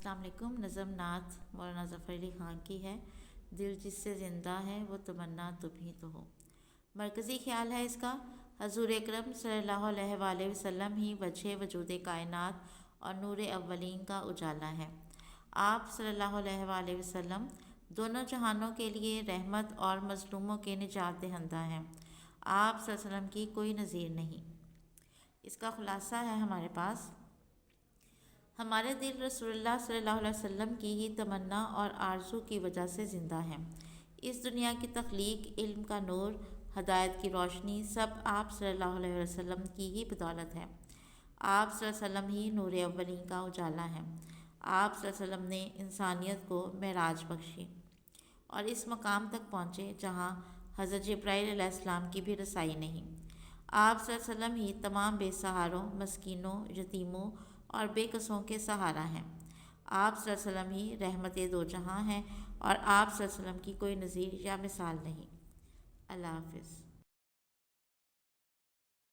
السلام علیکم۔ نظم نعت مولانا ظفر علی خان کی ہے۔ دل جس سے زندہ ہے وہ تمنا تم ہی تو ہو۔ مرکزی خیال ہے اس کا، حضور اکرم صلی اللہ علیہ وآلہ وسلم ہی وجہ وجود کائنات اور نور اولین کا اجالا ہے۔ آپ صلی اللہ علیہ وآلہ وسلم دونوں جہانوں کے لیے رحمت اور مظلوموں کے نجات دہندہ ہیں۔ آپ صلی اللہ علیہ وسلم کی کوئی نظیر نہیں۔ اس کا خلاصہ ہے ہمارے پاس، ہمارے دل رسول اللہ صلی اللہ علیہ وسلم کی ہی تمنا اور آرزو کی وجہ سے زندہ ہیں۔ اس دنیا کی تخلیق، علم کا نور، ہدایت کی روشنی سب آپ صلی اللہ علیہ وسلم کی ہی بدولت ہے۔ آپ صلی اللہ علیہ وسلم ہی نور اولین کا اجالا ہیں۔ آپ صلی اللہ علیہ وسلم نے انسانیت کو معراج بخشی اور اس مقام تک پہنچے جہاں حضرت جبرائیل علیہ السلام کی بھی رسائی نہیں۔ آپ صلی اللہ علیہ وسلم ہی تمام بے سہاروں، مسکینوں، یتیموں اور بے کسوں کے سہارا ہیں۔ آپ صلی اللہ علیہ وسلم ہی رحمت دو جہاں ہیں اور آپ صلی اللہ علیہ وسلم کی کوئی نظیر یا مثال نہیں۔ اللہ حافظ۔